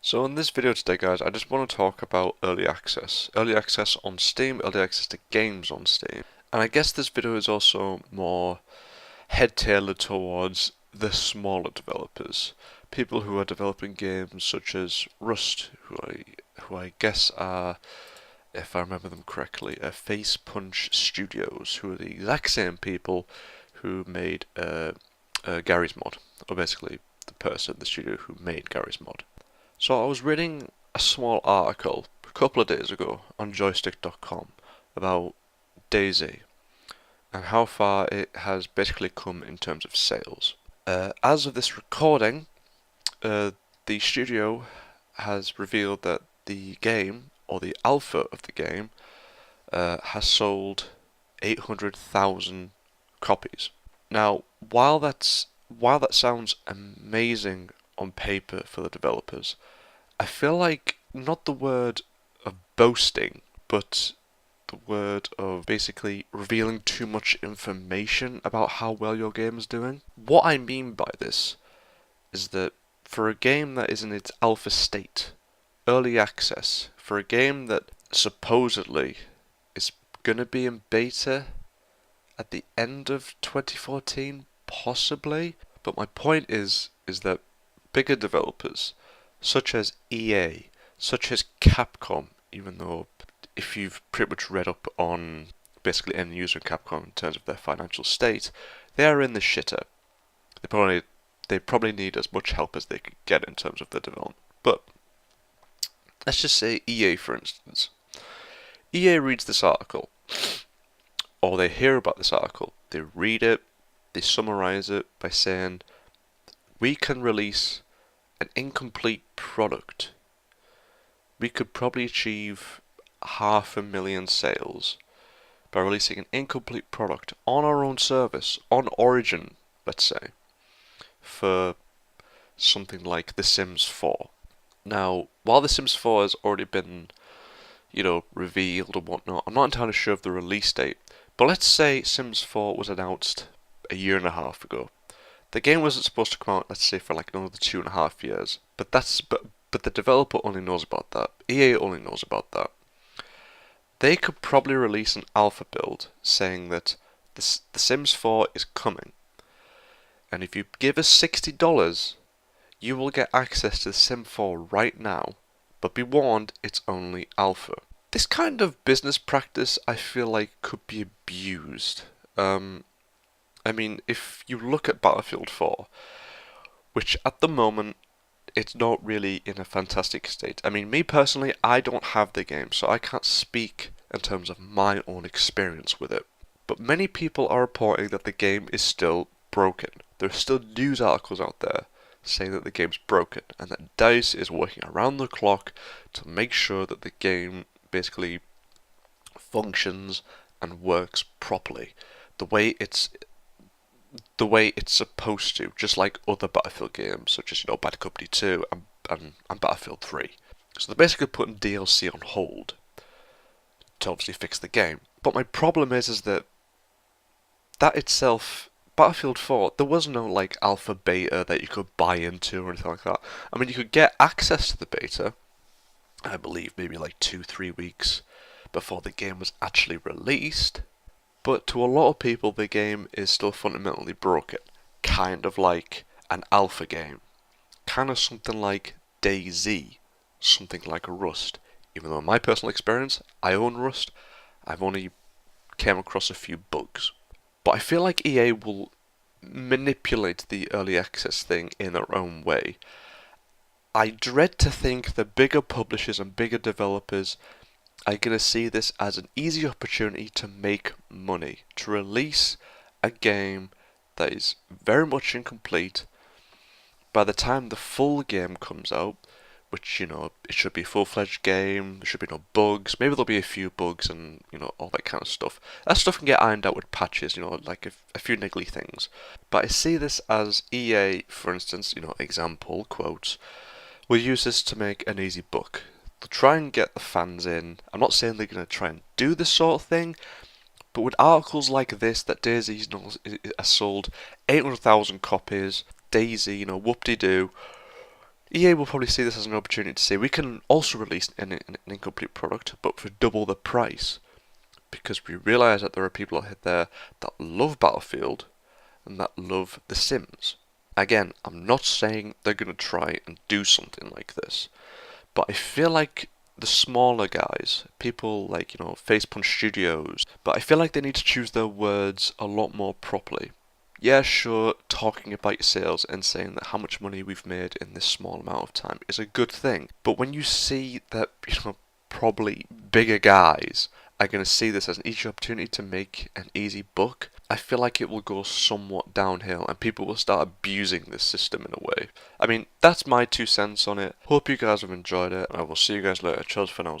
So in this video today guys, I just want to talk about early access. Early access on Steam, early access to games on Steam. And I guess this video is also more head-tailored towards the smaller developers. People who are developing games such as Rust, who I guess are, if I remember them correctly, Face Punch Studios, who are the exact same people who made Garry's Mod, or basically the studio who made Garry's Mod. So I was reading a small article a couple of days ago on joystick.com about DayZ and how far it has basically come in terms of sales. As of this recording, the studio has revealed that the game, or the alpha of the game, has sold 800,000 copies. Now, while that sounds amazing on paper for the developers, I feel like not the word of boasting, but the word of basically revealing too much information about how well your game is doing. What I mean by this is that for a game that is in its alpha state, early access, for a game that supposedly is going to be in beta at the end of 2014, possibly, but my point is that bigger developers such as EA, such as Capcom, even though if you've pretty much read up on basically end user Capcom in terms of their financial state, they are in the shitter. They probably need as much help as they could get in terms of their development. But let's just say EA for instance. EA reads this article, or they hear about this article, they read it, they summarize it by saying, we can release an incomplete product. We could probably achieve 500,000 sales by releasing an incomplete product on our own service, on Origin, let's say, for something like The Sims 4. Now, while The Sims 4 has already been, revealed and whatnot, I'm not entirely sure of the release date, but let's say Sims 4 was announced a year and a half ago. The game wasn't supposed to come out, let's say, for like another 2.5 years, but the developer only knows about that. EA only knows about that. They could probably release an alpha build saying that The Sims 4 is coming, and if you give us $60, you will get access to The Sims 4 right now, but be warned, it's only alpha. This kind of business practice, I feel like, could be abused. I mean, if you look at Battlefield 4, which at the moment it's not really in a fantastic state. I mean, me personally, I don't have the game, so I can't speak in terms of my own experience with it. But many people are reporting that the game is still broken. There are still news articles out there saying that the game's broken and that DICE is working around the clock to make sure that the game basically functions and works properly the way it's the way it's supposed to, just like other Battlefield games, such as Bad Company 2 and Battlefield 3. So they're basically putting DLC on hold to obviously fix the game. But my problem is that itself, Battlefield 4, there was no like alpha beta that you could buy into or anything like that. I mean, you could get access to the beta, I believe maybe like 2-3 weeks before the game was actually released. But to a lot of people, the game is still fundamentally broken, kind of like an alpha game, kind of something like DayZ, something like Rust. Even though in my personal experience, I own Rust, I've only came across a few bugs. But I feel like EA will manipulate the early access thing in their own way. I dread to think the bigger publishers and bigger developers are going to see this as an easy opportunity to make money, to release a game that is very much incomplete. By the time the full game comes out, which, it should be a full-fledged game, there should be no bugs, maybe there'll be a few bugs and, all that kind of stuff. That stuff can get ironed out with patches, like a few niggly things. But I see this as EA, for instance, example, quotes, will use this to make an easy buck. They'll try and get the fans in. I'm not saying they're going to try and do this sort of thing, but with articles like this, that DayZ has sold 800,000 copies, DayZ, whoop-de-doo, EA will probably see this as an opportunity to say we can also release an incomplete product, but for double the price, because we realise that there are people out there that love Battlefield and that love The Sims. Again, I'm not saying they're going to try and do something like this, but I feel like the smaller guys, people like, Face Punch Studios, but I feel like they need to choose their words a lot more properly. Yeah, sure, talking about your sales and saying that how much money we've made in this small amount of time is a good thing. But when you see that, probably bigger guys are going to see this as an easy opportunity to make an easy buck, I feel like it will go somewhat downhill and people will start abusing this system in a way. I mean, that's my 2 cents on it. Hope you guys have enjoyed it, and I will see you guys later. Cheers for now.